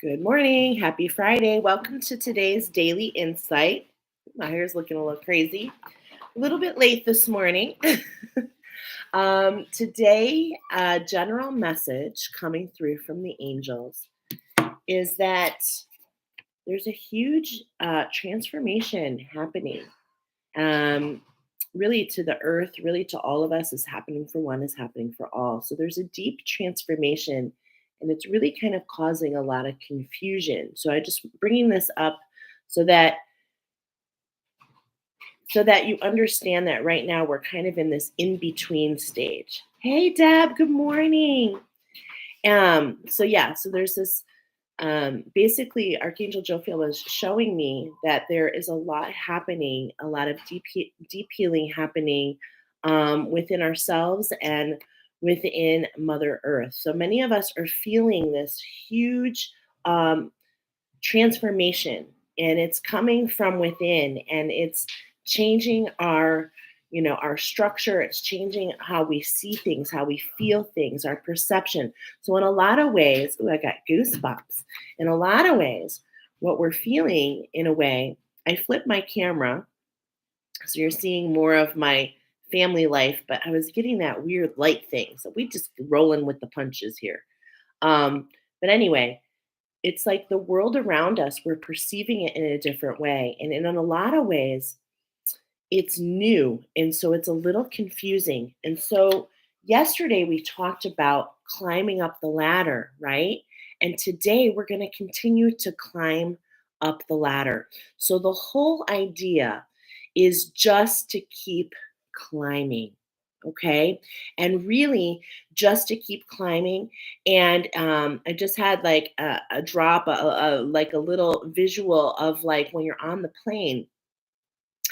Good morning. Happy Friday. Welcome to today's daily insight. My hair's looking a little crazy. A little bit late this morning. Today, a general message coming through from the angels is that there's a huge transformation happening. Um, really, to the earth, really to all of us, is happening for one, is happening for all. So there's a deep transformation, and it's really kind of causing a lot of confusion. So I just bringing this up so that you understand that right now we're kind of in this in between stage. Hey, Deb. Good morning. So there's this basically, Archangel Jophiel was showing me that there is a lot happening, a lot of deep healing happening within ourselves and within Mother Earth. So many of us are feeling this huge um, transformation, and it's coming from within, and it's changing our our structure. It's changing how we see things, how we feel things, our perception. So in a lot of ways, I got goosebumps. In a lot of ways, what we're feeling, in a way, I flipped my camera so you're seeing more of my family life, but I was getting that weird light thing, so we just rolling with the punches here. But anyway, it's like the world around us, we're perceiving it in a different way. And in a lot of ways, it's new. And so it's a little confusing. And so yesterday we talked about climbing up the ladder, right? And today we're going to continue to climb up the ladder. So the whole idea is just to keep climbing. Okay. And really just to keep climbing. And I just had like a drop, like a little visual of like when you're on the plane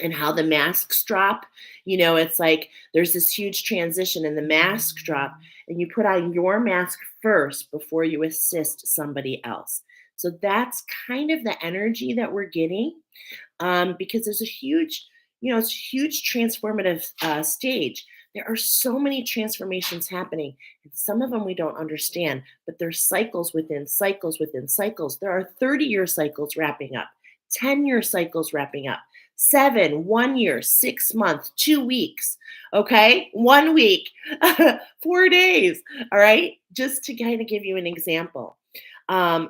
and how the masks drop. It's like there's this huge transition and the masks drop, and you put on your mask first before you assist somebody else. So that's kind of the energy that we're getting, because there's a huge, it's a huge transformative stage. There are so many transformations happening, and some of them we don't understand, but there's cycles within cycles within cycles. There are 30-year cycles wrapping up, 10-year cycles wrapping up, 7, 1 year, 6 months, 2 weeks, okay, 1 week, 4 days, all right, just to kind of give you an example.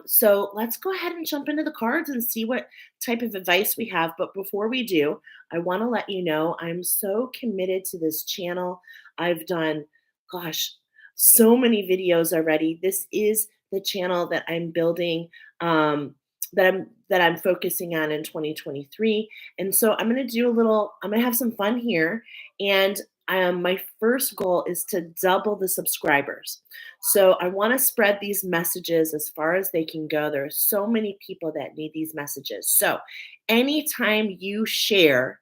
So let's go ahead and jump into the cards and see what type of advice we have. But before we do, I want to let you know I'm so committed to this channel. I've done, gosh, so many videos already. This is the channel that I'm building, that I'm focusing on in 2023. And so I'm going to have some fun here. And my first goal is to double the subscribers. So I want to spread these messages as far as they can go. There are so many people that need these messages. So anytime you share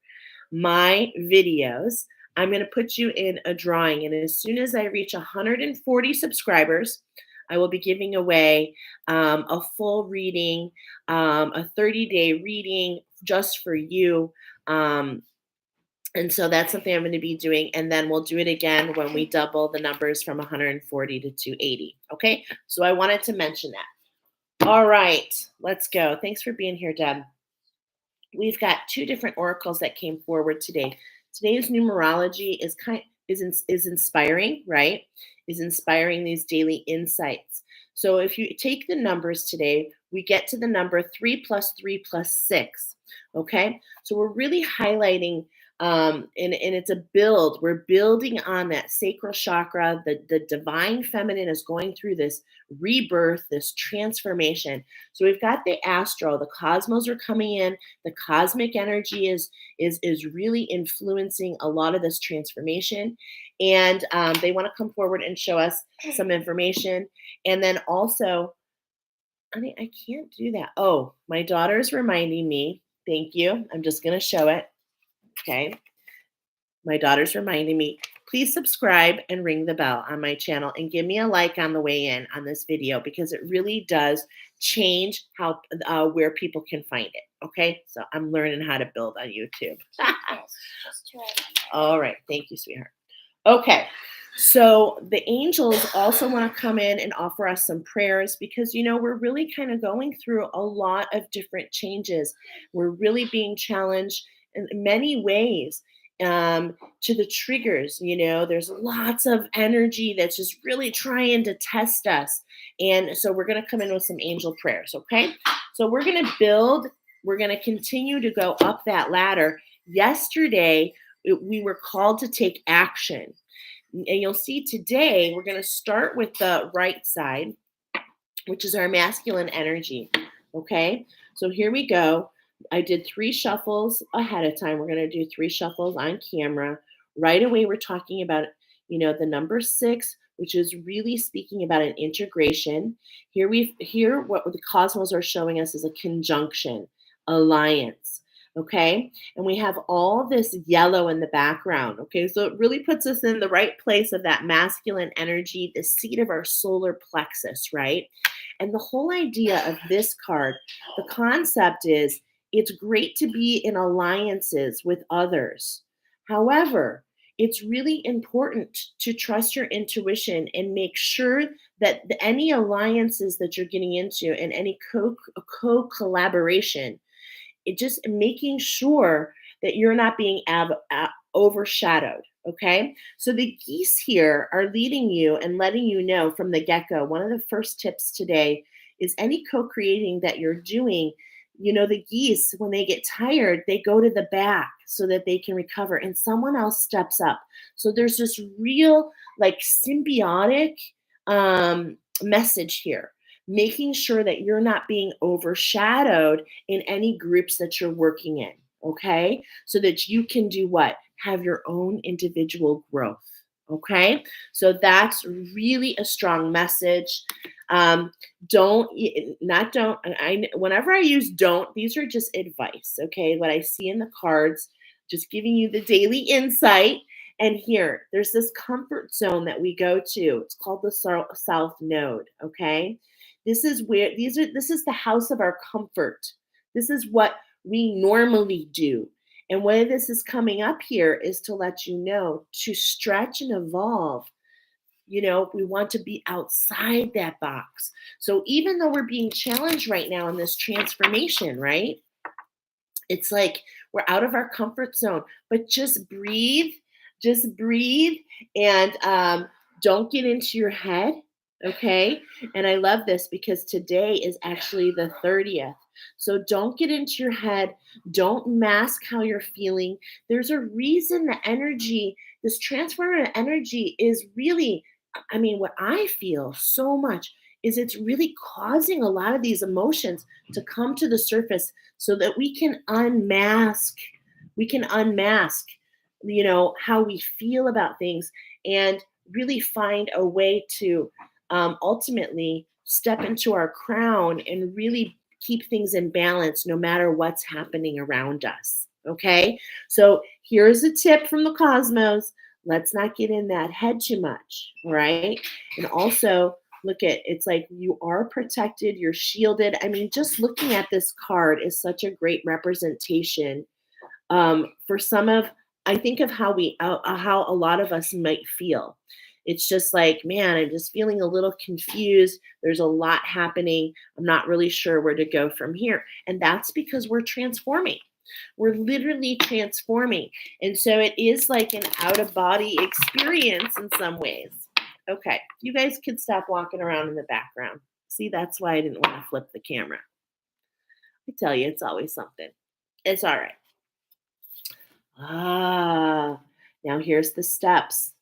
my videos, I'm going to put you in a drawing. And as soon as I reach 140 subscribers, I will be giving away a full reading, a 30-day reading just for you. And so that's something I'm going to be doing. And then we'll do it again when we double the numbers from 140 to 280. Okay. So I wanted to mention that. All right. Let's go. Thanks for being here, Deb. We've got two different oracles that came forward today. Today's numerology is inspiring, right? Is inspiring these daily insights. So if you take the numbers today, we get to the number 3 plus 3 plus 6. Okay. So we're really highlighting, and it's a build. We're building on that sacral chakra. The divine feminine is going through this rebirth, this transformation. So we've got the astral, the cosmos are coming in, the cosmic energy is really influencing a lot of this transformation. And they want to come forward and show us some information. And then also, I can't do that. Oh, my daughter's reminding me. Thank you. I'm just going to show it. Okay. My daughter's reminding me, please subscribe and ring the bell on my channel and give me a like on the way in on this video, because it really does change how where people can find it. Okay. So I'm learning how to build on YouTube. Yes, just to All right. Thank you, sweetheart. Okay. So the angels also want to come in and offer us some prayers because, we're really kind of going through a lot of different changes. We're really being challenged in many ways, to the triggers. There's lots of energy that's just really trying to test us. And so we're going to come in with some angel prayers. Okay. So we're going to continue to go up that ladder. Yesterday, we were called to take action. And you'll see today, we're going to start with the right side, which is our masculine energy. Okay, so here we go. I did 3 shuffles ahead of time. We're going to do 3 shuffles on camera. Right away, we're talking about, the number 6, which is really speaking about an integration. Here what the cosmos are showing us is a conjunction, alliance. Okay, and we have all this yellow in the background. Okay, so it really puts us in the right place of that masculine energy, the seat of our solar plexus, right? And the whole idea of this card, the concept is it's great to be in alliances with others. However, it's really important to trust your intuition and make sure that any alliances that you're getting into and any co collaboration, it just making sure that you're not being overshadowed. Okay. So the geese here are leading you and letting you know from the get go. One of the first tips today is any co creating that you're doing. The geese, when they get tired, they go to the back so that they can recover and someone else steps up. So there's this real, like, symbiotic message here, making sure that you're not being overshadowed in any groups that you're working in, okay? So that you can do what? Have your own individual growth, okay? So that's really a strong message. Don't, not don't, whenever I use don't, these are just advice, okay? What I see in the cards, just giving you the daily insight. And here, there's this comfort zone that we go to. It's called the South Node, okay? This is the house of our comfort. This is what we normally do. And why this is coming up here is to let you know to stretch and evolve. We want to be outside that box. So even though we're being challenged right now in this transformation, right? It's like we're out of our comfort zone, but just breathe, and don't get into your head. Okay. And I love this because today is actually the 30th. So don't get into your head. Don't mask how you're feeling. There's a reason the energy, this transformative energy is really, I mean, what I feel so much is it's really causing a lot of these emotions to come to the surface so that we can unmask how we feel about things and really find a way to ultimately step into our crown and really keep things in balance no matter what's happening around us. Okay, so here's a tip from the cosmos: let's not get in that head too much. All right, and also look at, it's like you are protected, you're shielded. I mean, just looking at this card is such a great representation for some of, I think of how a lot of us might feel. It's just like, man, I'm just feeling a little confused. There's a lot happening. I'm not really sure where to go from here. And that's because we're transforming. We're literally transforming. And so it is like an out of body experience in some ways. Okay, you guys could stop walking around in the background. See, that's why I didn't want to flip the camera. I tell you, it's always something. It's all right. Ah, now here's the steps.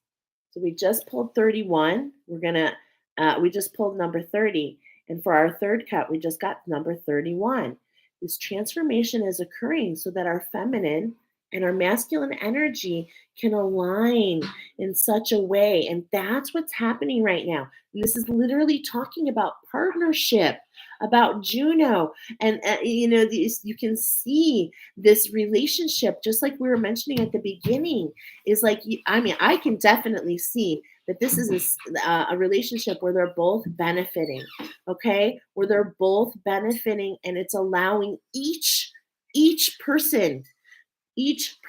So we just pulled 31. We just pulled number 30. And for our third cut, we just got number 31. This transformation is occurring so that our feminine and our masculine energy can align in such a way. And that's what's happening right now. And this is literally talking about partnership, about Juno. And, you can see this relationship, just like we were mentioning at the beginning, is like, I mean, I can definitely see that this is a relationship where they're both benefiting, okay? Where they're both benefiting, and it's allowing each person, each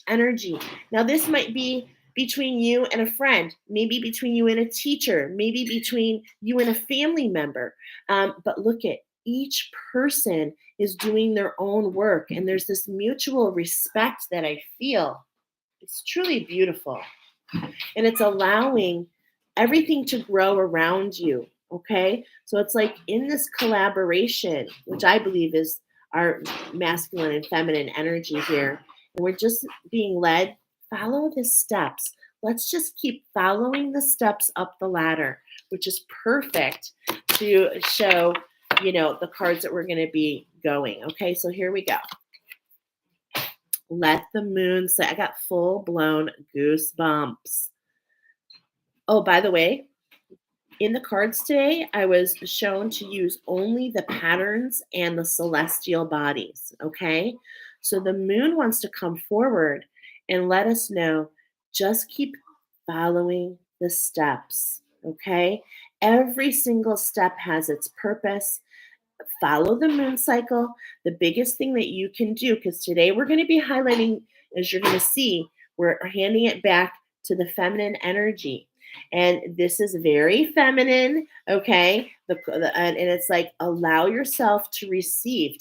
energy. Now, this might be between you and a friend, maybe between you and a teacher, maybe between you and a family member. But look at each person is doing their own work, and there's this mutual respect that I feel. It's truly beautiful. And it's allowing everything to grow around you. Okay. So it's like in this collaboration, which I believe is our masculine and feminine energy here, and we're just being led, follow the steps. Let's just keep following the steps up the ladder, which is perfect to show, the cards that we're going to be going. Okay. So here we go. Let the moon say, I got full blown goosebumps. Oh, by the way, in the cards today, I was shown to use only the patterns and the celestial bodies. Okay. So the moon wants to come forward and let us know just keep following the steps. Okay. Every single step has its purpose. Follow the moon cycle. The biggest thing that you can do, because today we're going to be highlighting, as you're going to see, we're handing it back to the feminine energy. And this is very feminine, okay? And it's like allow yourself to receive.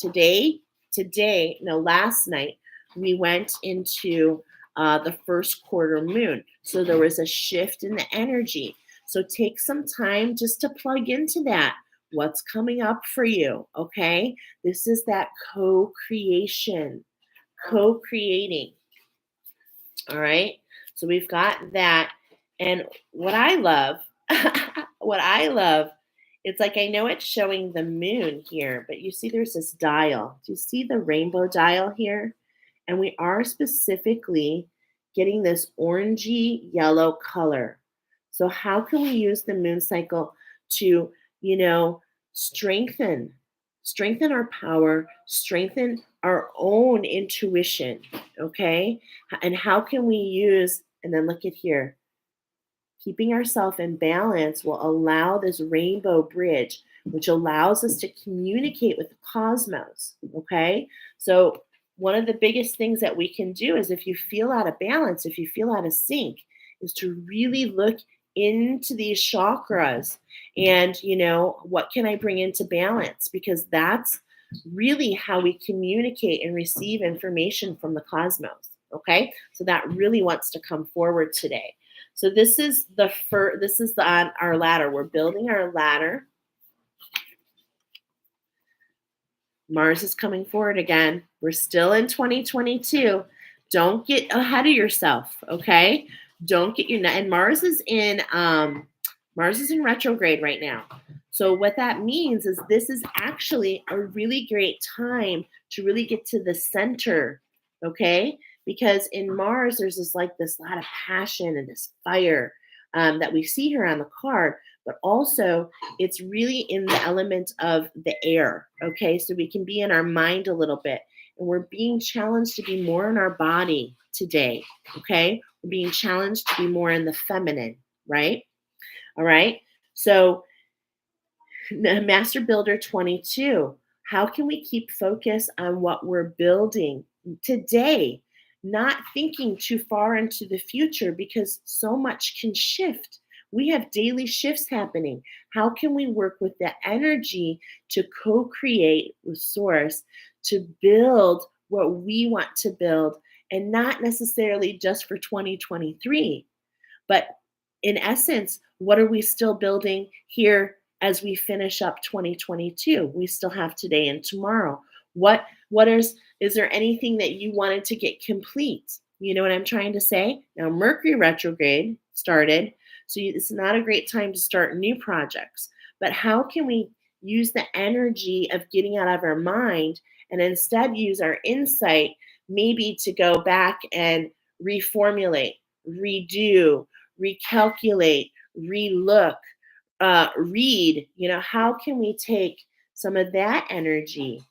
No, last night, we went into the first quarter moon. So there was a shift in the energy. So take some time just to plug into that. What's coming up for you? Okay. This is that co creation, co creating. All right. So we've got that. And what I love, it's like I know it's showing the moon here, but you see there's this dial. Do you see the rainbow dial here? And we are specifically getting this orangey yellow color. So, how can we use the moon cycle to, you know, strengthen, strengthen our power, strengthen our own intuition? Okay. And how can we use, and then look at here, keeping ourselves in balance will allow this rainbow bridge, which allows us to communicate with the cosmos. Okay. So, one of the biggest things that we can do is if you feel out of balance, if you feel out of sync, is to really look into these chakras and, what can I bring into balance? Because that's really how we communicate and receive information from the cosmos. Okay. So, that really wants to come forward today. So this is on our ladder. We're building our ladder. Mars is coming forward again. We're still in 2022. Don't get ahead of yourself, okay? Don't get your and Mars is in retrograde right now. So what that means is this is actually a really great time to really get to the center, okay? Because in Mars, there's this lot of passion and this fire that we see here on the card, but also it's really in the element of the air, okay? So we can be in our mind a little bit, and we're being challenged to be more in our body today, okay? We're being challenged to be more in the feminine, right? All right. So, Master Builder 22, how can we keep focus on what we're building today? Not thinking too far into the future because so much can shift. We have daily shifts happening. How can we work with the energy to co create with Source to build what we want to build and not necessarily just for 2023, but in essence, what are we still building here as we finish up 2022? We still have today and tomorrow. What is there anything that you wanted to get complete? You know what I'm trying to say? Now Mercury retrograde started, so it's not a great time to start new projects. But how can we use the energy of getting out of our mind and instead use our insight maybe to go back and reformulate, redo, recalculate, relook, read? How can we take some of that energy?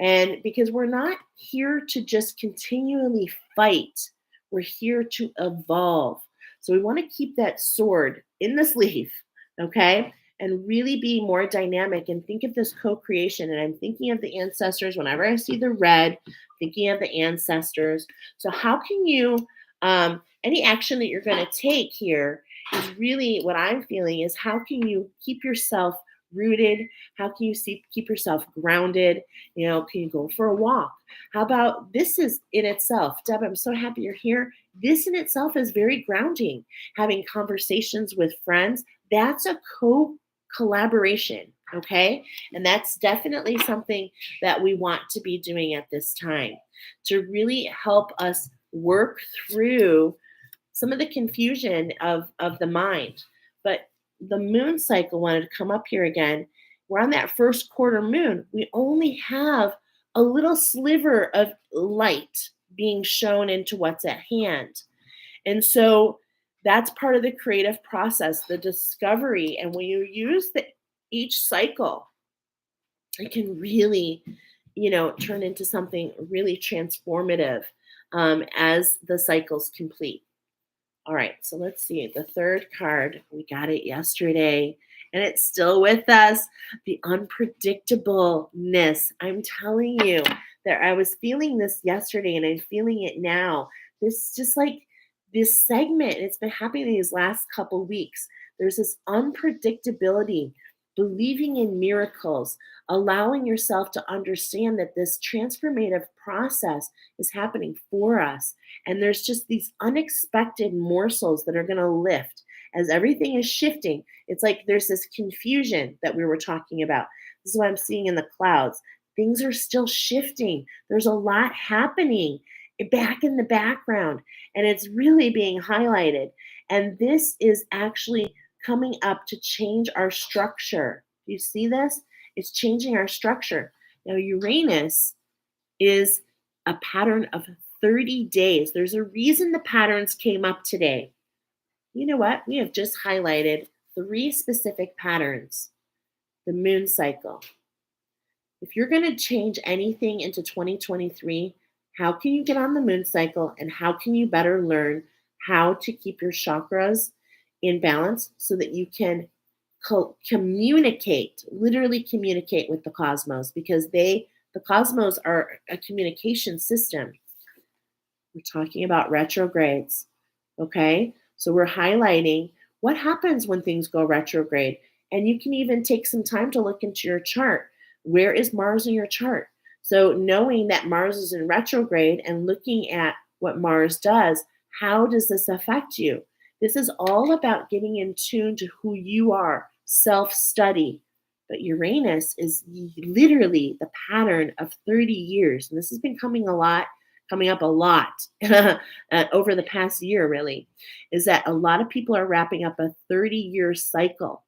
And because we're not here to just continually fight, we're here to evolve. So we want to keep that sword in the sleeve, okay? And really be more dynamic and think of this co creation. And I'm thinking of the ancestors whenever I see the red, thinking of the ancestors. So, how can you any action that you're going to take here is really what I'm feeling is how can you keep yourself rooted? How can you keep yourself grounded? Can you go for a walk? How about this is in itself, Deb, I'm so happy you're here. This in itself is very grounding. Having conversations with friends, that's a collaboration, okay? And that's definitely something that we want to be doing at this time to really help us work through some of the confusion of the mind. But the moon cycle wanted to come up here again. We're on that first quarter moon. We only have a little sliver of light being shown into what's at hand. And so that's part of the creative process, the discovery. And when you use each cycle, it can really, turn into something really transformative as the cycles complete. All right, so let's see. The third card, we got it yesterday, and it's still with us. The unpredictableness. I'm telling you that I was feeling this yesterday, and I'm feeling it now. This just like this segment, it's been happening these last couple weeks. There's this unpredictability, believing in miracles, allowing yourself to understand that this transformative process is happening for us. And there's just these unexpected morsels that are going to lift as everything is shifting. It's like there's this confusion that we were talking about. This is what I'm seeing in the clouds. Things are still shifting. There's a lot happening back in the background, and it's really being highlighted. And this is actually coming up to change our structure. Do you see this? It's changing our structure. Now, Uranus is a pattern of 30 days. There's a reason the patterns came up today. You know what? We have just highlighted 3 specific patterns. The moon cycle. If you're going to change anything into 2023, how can you get on the moon cycle and how can you better learn how to keep your chakras in balance so that you can communicate, literally communicate with the cosmos, because the cosmos are a communication system. We're talking about retrogrades, okay? So we're highlighting what happens when things go retrograde. And you can even take some time to look into your chart. Where is Mars in your chart? So knowing that Mars is in retrograde and looking at what Mars does, how does this affect you? This is all about getting in tune to who you are, self-study. But Uranus is literally the pattern of 30 years. And this has been coming up a lot over the past year, really, is that a lot of people are wrapping up a 30-year cycle.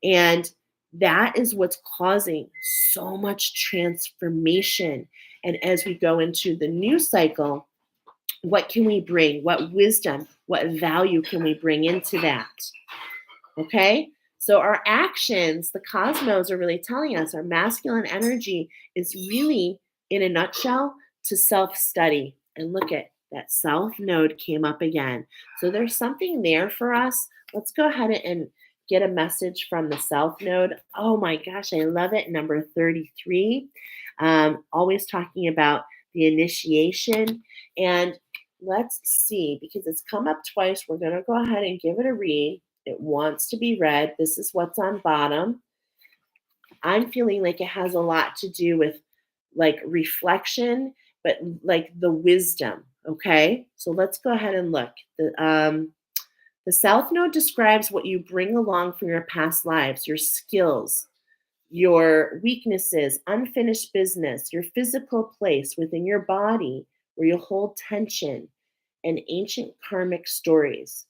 And that is what's causing so much transformation. And as we go into the new cycle, what can we bring? What wisdom, what value can we bring into that? Okay? So our actions, the cosmos are really telling us our masculine energy is really, in a nutshell, to self-study. And look at that self node came up again. So there's something there for us. Let's go ahead and get a message from the self node. Oh my gosh, I love it. Number 33. Always talking about the initiation. And let's see, because it's come up twice, we're going to go ahead and give it a read. It wants to be read. This is what's on bottom. I'm feeling like it has a lot to do with like reflection, but like the wisdom. Okay, so let's go ahead and look. The South Node describes what you bring along from your past lives, your skills, your weaknesses, unfinished business, your physical place within your body where you hold tension, and ancient karmic stories.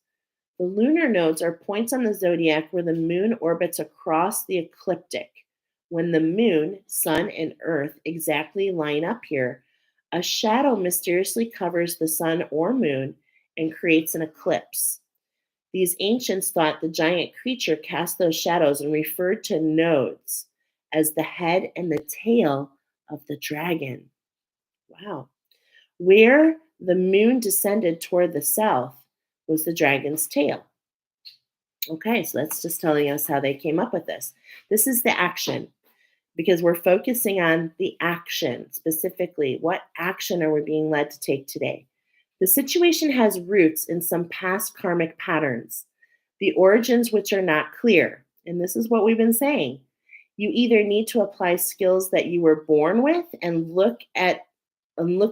The lunar nodes are points on the zodiac where the moon orbits across the ecliptic. When the moon, sun, and earth exactly line up here, a shadow mysteriously covers the sun or moon and creates an eclipse. These ancients thought the giant creature cast those shadows and referred to nodes as the head and the tail of the dragon. Wow. Where the moon descended toward the south was the dragon's tail. Okay, so that's just telling us how they came up with this. This is the action, because we're focusing on the action specifically. What action are we being led to take today? The situation has roots in some past karmic patterns, the origins which are not clear. And this is what we've been saying. You either need to apply skills that you were born with and look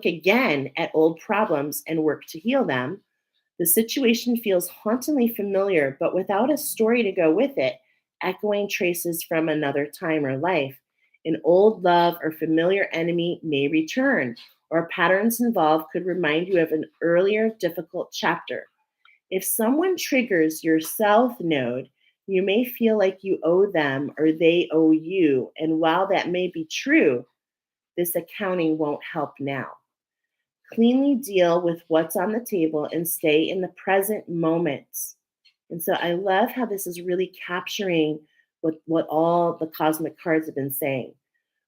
again at old problems and work to heal them. The situation feels hauntingly familiar, but without a story to go with it, echoing traces from another time or life. An old love or familiar enemy may return, or patterns involved could remind you of an earlier difficult chapter. If someone triggers your south node, you may feel like you owe them or they owe you. And while that may be true, this accounting won't help now. Cleanly deal with what's on the table and stay in the present moment. And so I love how this is really capturing what all the cosmic cards have been saying.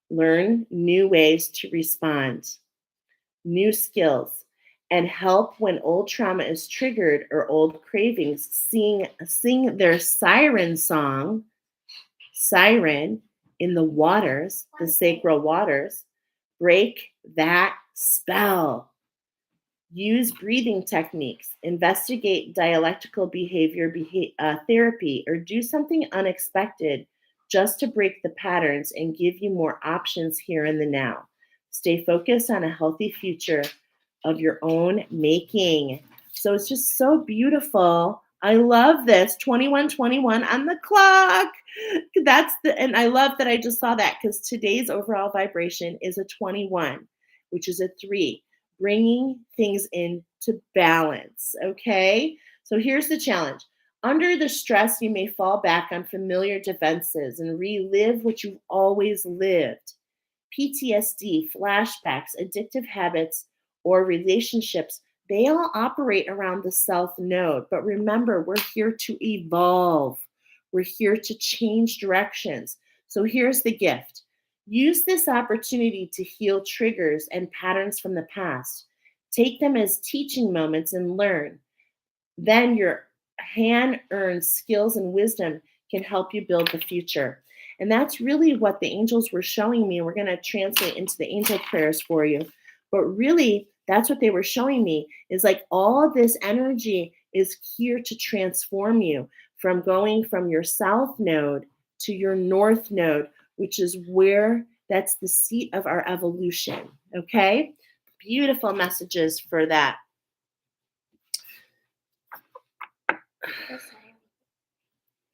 Learn new ways to respond, new skills, and help when old trauma is triggered or old cravings. Sing their siren song, siren in the waters, the sacral waters. Break that spell. Use breathing techniques, investigate dialectical therapy, or do something unexpected just to break the patterns and give you more options here in the now. Stay focused on a healthy future of your own making. So it's just so beautiful. I love this 2121 on the clock. And I love that I just saw that because today's overall vibration is a 21, which is a 3, bringing things into balance. Okay. So here's the challenge. Under the stress, you may fall back on familiar defenses and relive what you've always lived. PTSD, flashbacks, addictive habits, or relationships, they all operate around the self node. But remember, we're here to evolve, we're here to change directions. So here's the gift. Use this opportunity to heal triggers and patterns from the past. Take them as teaching moments and learn. Then your hand earned skills and wisdom can help you build the future. And that's really what the angels were showing me. And we're going to translate into the angel prayers for you. But really, that's what they were showing me is like all this energy is here to transform you from going from your south node to your north node, which is where that's the seat of our evolution. Okay? Beautiful messages for that.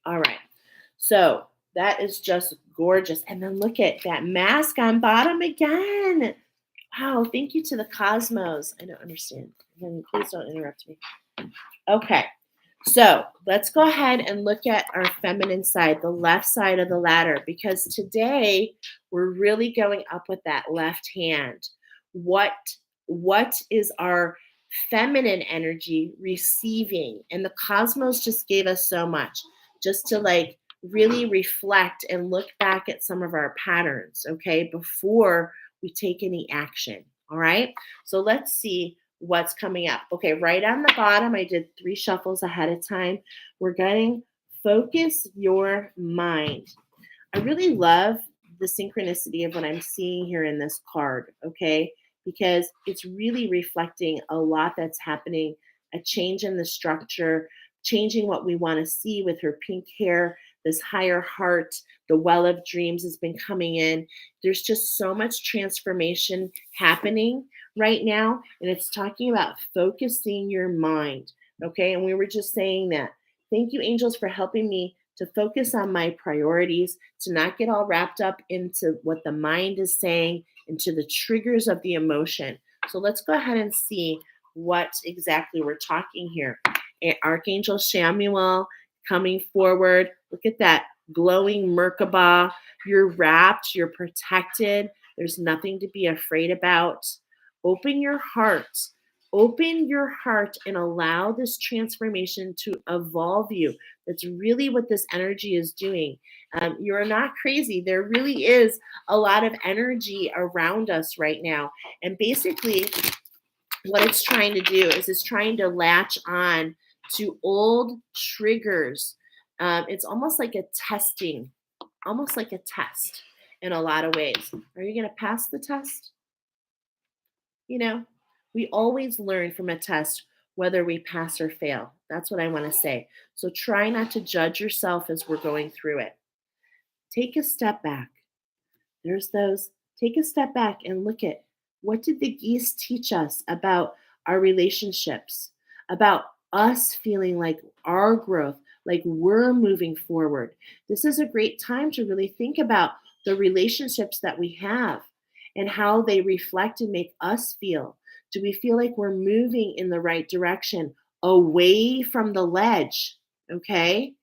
All right. So that is just gorgeous. And then look at that mask on bottom again. Wow. Thank you to the cosmos. I don't understand. Please don't interrupt me. Okay. So let's go ahead and look at our feminine side, the left side of the ladder, because today we're really going up with that left hand. What is our feminine energy receiving? And the cosmos just gave us so much just to like really reflect and look back at some of our patterns, okay, before we take any action. All right. So let's see what's coming up. Okay, right on the bottom, I did 3 shuffles ahead of time. We're getting focus your mind. I really love the synchronicity of what I'm seeing here in this card, okay? Because it's really reflecting a lot that's happening, a change in the structure, changing what we want to see with her pink hair, this higher heart, the well of dreams has been coming in. There's just so much transformation happening right now. And it's talking about focusing your mind. Okay. And we were just saying that. Thank you, angels, for helping me to focus on my priorities, to not get all wrapped up into what the mind is saying, into the triggers of the emotion. So let's go ahead and see what exactly we're talking here. Archangel Samuel coming forward. Look at that glowing Merkaba. You're wrapped, you're protected. There's nothing to be afraid about. Open your heart. Open your heart and allow this transformation to evolve you. That's really what this energy is doing. You're not crazy. There really is a lot of energy around us right now. And basically, what it's trying to do is it's trying to latch on to old triggers. It's almost like a testing, almost like a test in a lot of ways. Are you going to pass the test? You know, We always learn from a test whether we pass or fail. That's what I want to say. So try not to judge yourself as we're going through it. Take a step back. There's those. Take a step back and look at, what did the geese teach us about our relationships, about us feeling like our growth, like we're moving forward. This is a great time to really think about the relationships that we have and how they reflect and make us feel. Do we feel like we're moving in the right direction, away from the ledge? Okay?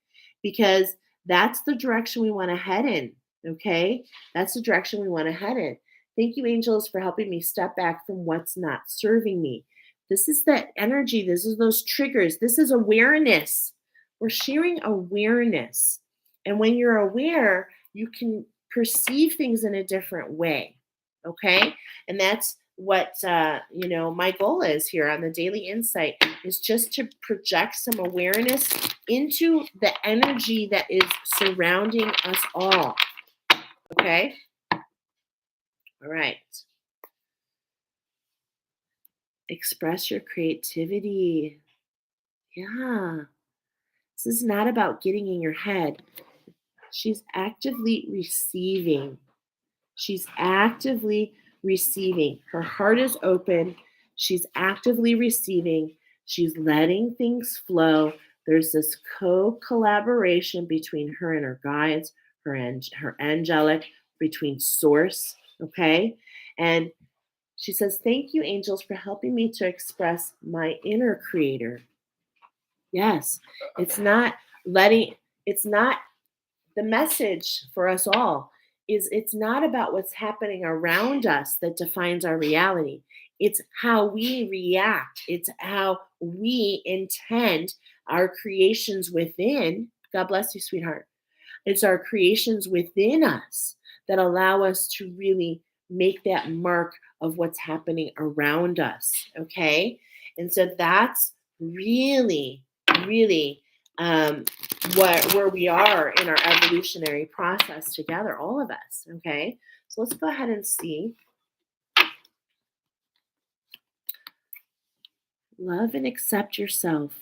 Because that's the direction we want to head in. Okay? That's the direction we want to head in. Thank you, angels, for helping me step back from what's not serving me. This is that energy. This is those triggers. This is awareness. We're sharing awareness. And when you're aware, you can perceive things in a different way. Okay? And that's what my goal is here on the Daily Insight, is just to project some awareness into the energy that is surrounding us all. Okay? All right. Express your creativity. Yeah. This is not about getting in your head. She's actively receiving. She's actively receiving. Her heart is open. She's actively receiving. She's letting things flow. There's this co-collaboration between her and her guides, her angelic, between source, okay? And she says, "Thank you, angels, for helping me to express my inner creator." Yes, it's not it's not the message for us all is, it's not about what's happening around us that defines our reality. It's how we react. It's how we intend our creations within. God bless you, sweetheart. It's our creations within us that allow us to really make that mark of what's happening around us. Okay. And so that's really, really where we are in our evolutionary process together, all of us. Okay. So let's go ahead and see. Love and accept yourself.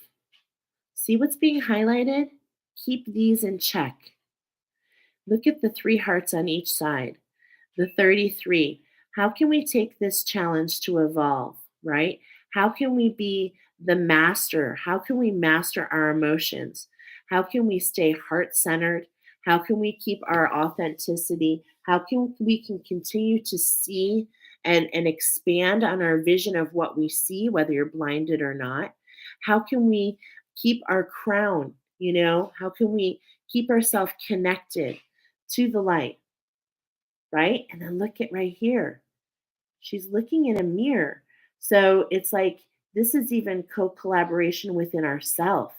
See what's being highlighted? Keep these in check. Look at the 3 hearts on each side. The 33. How can we take this challenge to evolve, right? How can we be the master? How can we master our emotions? How can we stay heart centered? How can we keep our authenticity? How can we continue to see and expand on our vision of what we see, whether you're blinded or not? How can we keep our crown? How can we keep ourselves connected to the light, right? And then look at right here. She's looking in a mirror. So it's like this is even co-collaboration within ourself.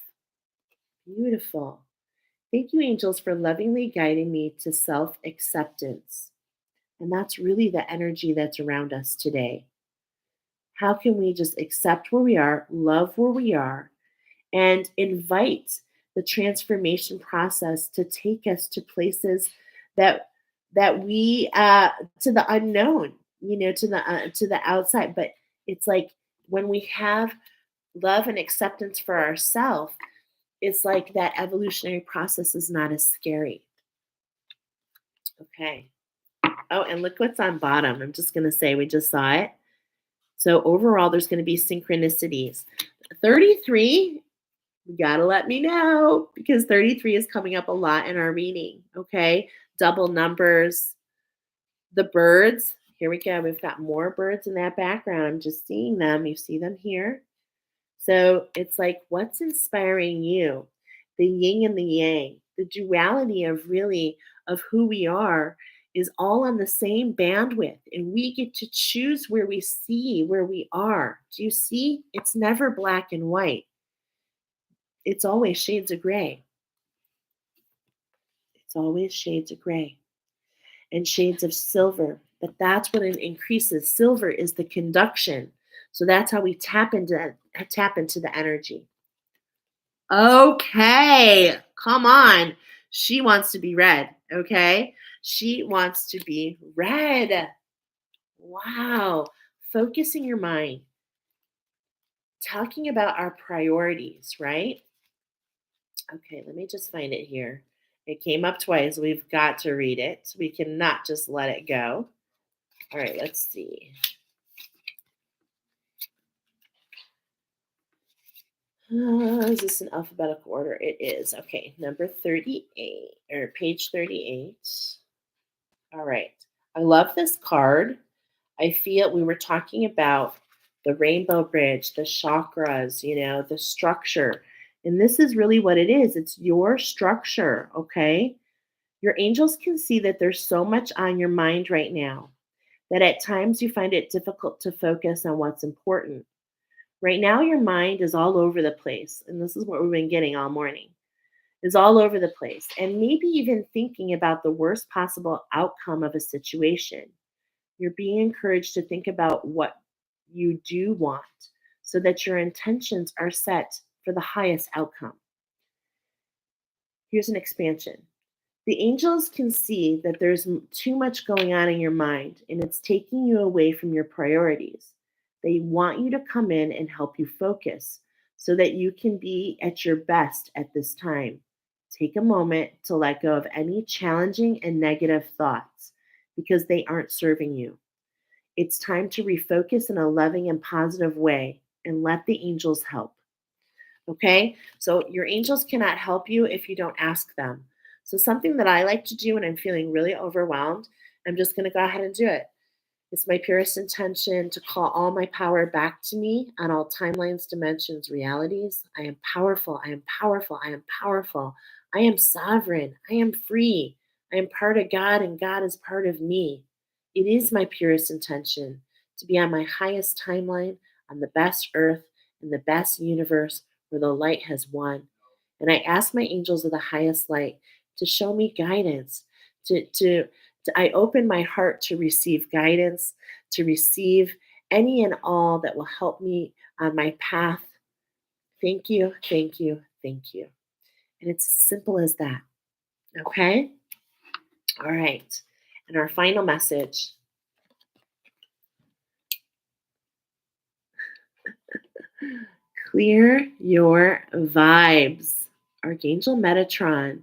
Beautiful. Thank you, angels, for lovingly guiding me to self-acceptance. And that's really the energy that's around us today. How can we just accept where we are, love where we are, and invite the transformation process to take us to places that we to the unknown, to the outside. But it's like when we have love and acceptance for ourselves, it's like that evolutionary process is not as scary. Okay. Oh, and look what's on bottom. I'm just going to say we just saw it. So overall, there's going to be synchronicities. 33, you gotta let me know, because 33 is coming up a lot in our reading. Okay. Double numbers. The birds. Here we go. We've got more birds in that background. I'm just seeing them. You see them here. So it's like, what's inspiring you? The yin and the yang, the duality of who we are is all on the same bandwidth. And we get to choose where we see where we are. Do you see? It's never black and white. It's always shades of gray. It's always shades of gray and shades of silver. But that's what it increases. Silver is the conduction. So that's how we tap into the energy. Okay, come on. She wants to be red. Okay, she wants to be red. Wow. Focusing your mind. talking about our priorities, right? Okay, let me just find it here. It came up twice. We've got to read it. We cannot just let it go. All right, let's see. Is this in alphabetical order? It is. Okay, number 38 or page 38. All right. I love this card. I feel we were talking about the rainbow bridge, the chakras, the structure. And this is really what it is. It's your structure, okay? Your angels can see that there's so much on your mind right now that at times you find it difficult to focus on what's important. Right now, your mind is all over the place. And this is what we've been getting all morning is all over the place. And maybe even thinking about the worst possible outcome of a situation. You're being encouraged to think about what you do want so that your intentions are set for the highest outcome. Here's an expansion. The angels can see that there's too much going on in your mind and it's taking you away from your priorities. They want you to come in and help you focus so that you can be at your best at this time. Take a moment to let go of any challenging and negative thoughts because they aren't serving you. It's time to refocus in a loving and positive way and let the angels help. Okay? So your angels cannot help you if you don't ask them. So something that I like to do when I'm feeling really overwhelmed, I'm just going to go ahead and do it. It's my purest intention to call all my power back to me on all timelines, dimensions, realities. I am powerful. I am powerful. I am powerful. I am sovereign. I am free. I am part of God and God is part of me. It is my purest intention to be on my highest timeline, on the best earth, in the best universe where the light has won. And I ask my angels of the highest light to show me guidance, I open my heart to receive guidance, to receive any and all that will help me on my path. Thank you, thank you, thank you. And it's as simple as that. Okay? All right. And our final message. Clear your vibes. Archangel Metatron,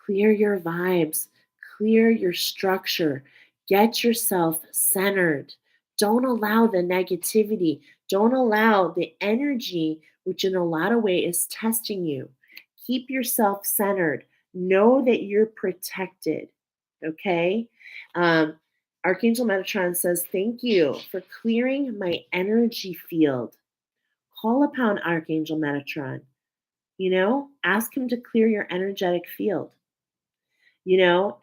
clear your vibes, clear your structure, get yourself centered. Don't allow the negativity, don't allow the energy, which in a lot of ways is testing you. Keep yourself centered. Know that you're protected. Okay? Um, Archangel Metatron says, thank you for clearing my energy field. Call upon Archangel Metatron. Ask him to clear your energetic field.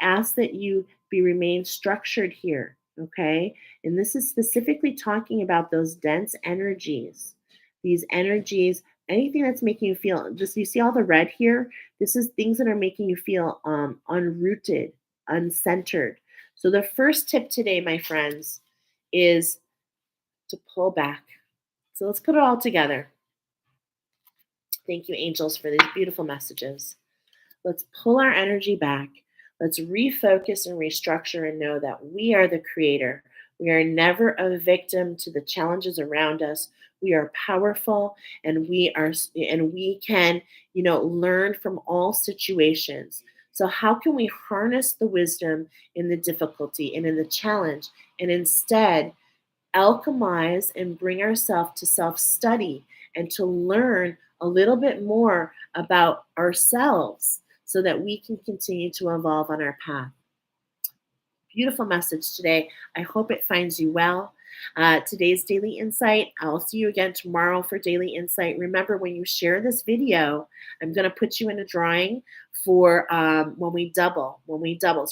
Ask that you be remain structured here. Okay. And this is specifically talking about those dense energies, these energies, anything that's making you feel just, you see all the red here. This is things that are making you feel unrooted, uncentered. So the first tip today, my friends, is to pull back. So let's put it all together. Thank you, angels, for these beautiful messages. Let's pull our energy back. Let's refocus and restructure and know that we are the creator. We are never a victim to the challenges around us. We are powerful and we can, learn from all situations. So how can we harness the wisdom in the difficulty and in the challenge and instead alchemize and bring ourselves to self study and to learn a little bit more about ourselves so that we can continue to evolve on our path? Beautiful message today. I hope it finds you well. Today's Daily Insight. I'll see you again tomorrow for Daily Insight. Remember, when you share this video, I'm going to put you in a drawing for when we double. So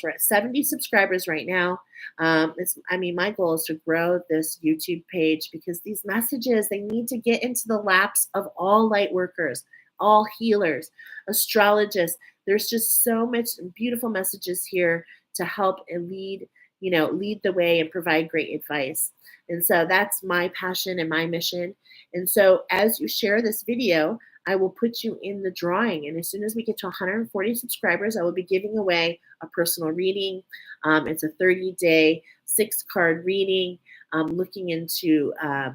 we're at 70 subscribers right now. My goal is to grow this YouTube page because these messages, they need to get into the laps of all light workers, all healers, astrologists. There's just so much beautiful messages here to help and lead the way and provide great advice. And so that's my passion and my mission. And so as you share this video, I will put you in the drawing. And as soon as we get to 140 subscribers, I will be giving away a personal reading. It's a 30-day 6-card reading, looking into a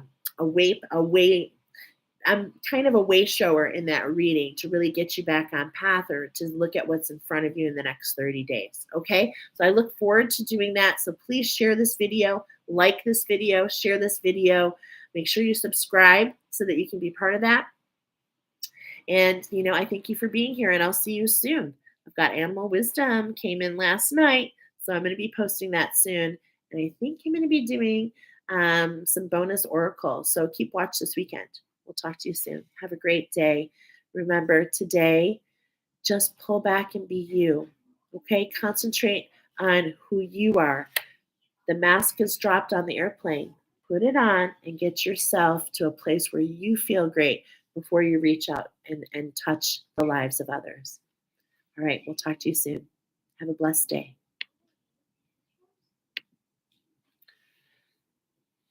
way I'm kind of a way shower in that reading to really get you back on path or to look at what's in front of you in the next 30 days. Okay. So I look forward to doing that. So please share this video, like this video, share this video. Make sure you subscribe so that you can be part of that. And, I thank you for being here and I'll see you soon. I've got Animal Wisdom came in last night. So I'm going to be posting that soon. And I think I'm going to be doing some bonus oracle. So keep watch this weekend. We'll talk to you soon. Have a great day. Remember, today, just pull back and be you. Okay? Concentrate on who you are. The mask is dropped on the airplane. Put it on and get yourself to a place where you feel great before you reach out and touch the lives of others. All right, we'll talk to you soon. Have a blessed day.